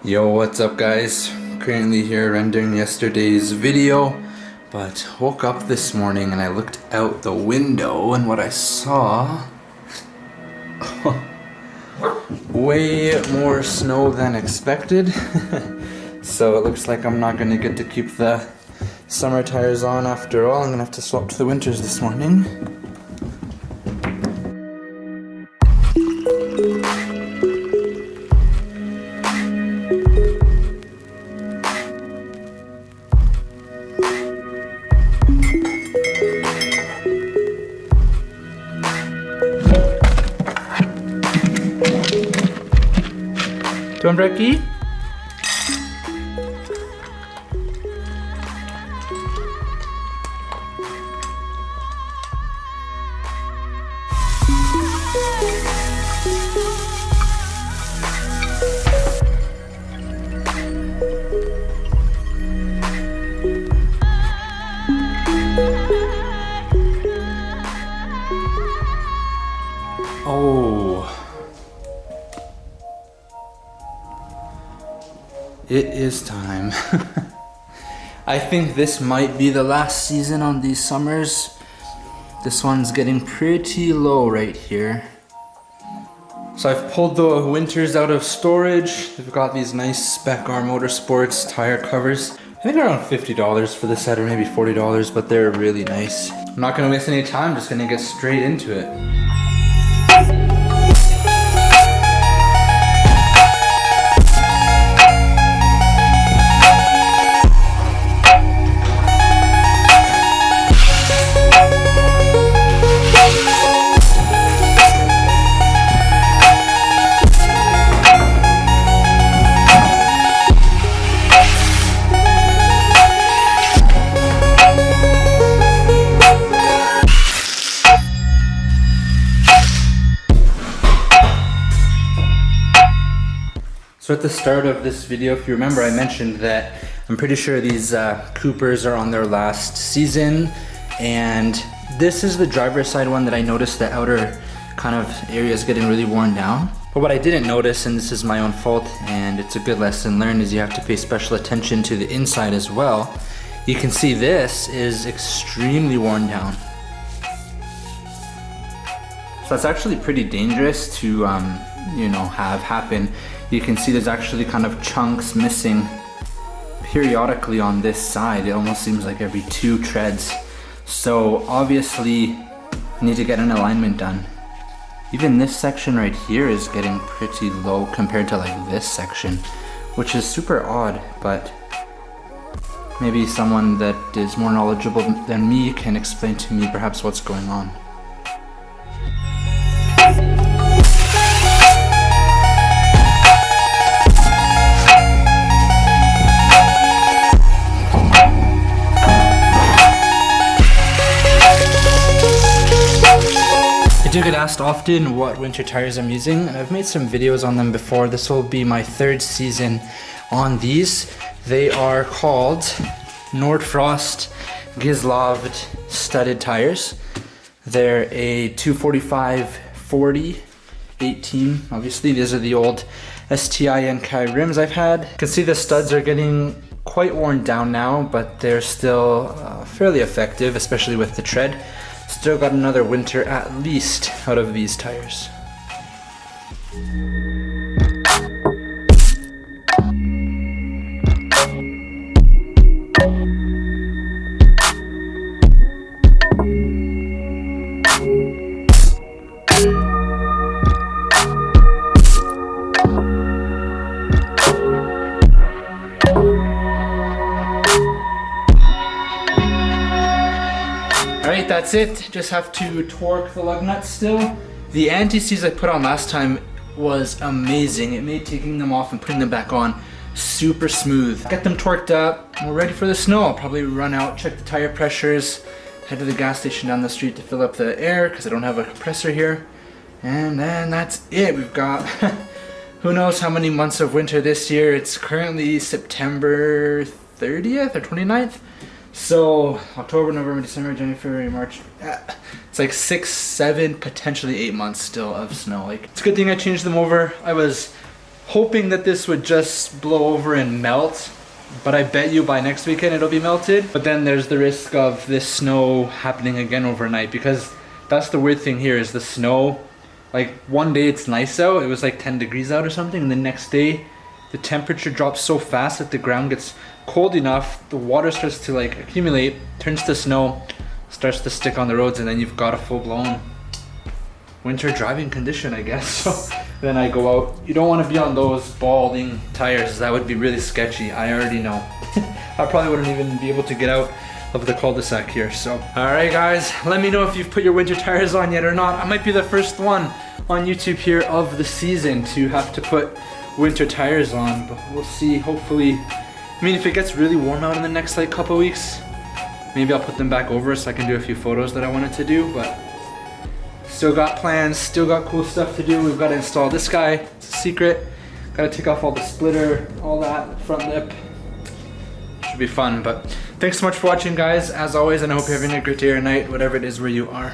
Yo, what's up guys? Currently here rendering yesterday's video, but woke up this morning and I looked out the window and what I saw, way more snow than expected. So it looks like I'm not gonna get to keep the summer tires on after all. I'm gonna have to swap to the winters this morning. Don Brecky? Oh. It is time. I think this might be the last season on these summers. This one's getting pretty low right here. So I've pulled the winters out of storage. They've got these nice Spec R Motorsports tire covers. I think around $50 for the set, or maybe $40, but they're really nice. I'm not gonna waste any time, just gonna get straight into it. So at the start of this video, if you remember, I mentioned that I'm pretty sure these Coopers are on their last season, and this is the driver's side one that I noticed the outer kind of area is getting really worn down. But what I didn't notice, and this is my own fault, and it's a good lesson learned, is you have to pay special attention to the inside as well. You can see this is extremely worn down. So that's actually pretty dangerous to have happen. You can see there's actually kind of chunks missing periodically on this side. It almost seems like every 2 treads. So obviously you need to get an alignment done. Even this section right here is getting pretty low compared to like this section, which is super odd, but maybe someone that is more knowledgeable than me can explain to me perhaps what's going on. I do get asked often what winter tires I'm using, and I've made some videos on them before. This will be my 3rd season on these. They are called Nordfrost Gislaved studded tires. They're a 245/40 18. Obviously, these are the old STI NK rims I've had. You can see the studs are getting quite worn down now, but they're still fairly effective, especially with the tread. Still got another winter at least out of these tires. Alright, that's it. Just have to torque the lug nuts still. The anti-seize I put on last time was amazing. It made taking them off and putting them back on super smooth. Get them torqued up, and we're ready for the snow. I'll probably run out, check the tire pressures, head to the gas station down the street to fill up the air because I don't have a compressor here. And then that's it. We've got who knows how many months of winter this year. It's currently September 30th or 29th. So October, November, December, January, February, March. It's like 6, 7, potentially 8 months still of snow. Like, it's a good thing I changed them over. I was hoping that this would just blow over and melt, but I bet you by next weekend it'll be melted. But then there's the risk of this snow happening again overnight, because that's the weird thing here is the snow. Like one day it's nice out, it was like 10 degrees out or something, and the next day the temperature drops so fast that the ground gets cold enough, the water starts to like accumulate, turns to snow, starts to stick on the roads, and then you've got a full-blown winter driving condition, I guess. So then I go out. You don't want to be on those balding tires, that would be really sketchy, I already know. I probably wouldn't even be able to get out of the cul-de-sac here. So alright guys, let me know if you've put your winter tires on yet or not. I might be the first one on YouTube here of the season to have to put winter tires on, but we'll see. Hopefully, I mean, if it gets really warm out in the next like couple weeks, maybe I'll put them back over so I can do a few photos that I wanted to do. But still got plans, still got cool stuff to do. We've got to install this guy, it's a secret. Got to take off all the splitter, all that, front lip. Should be fun. But thanks so much for watching guys, as always, and I hope you're having a great day or night, whatever it is where you are.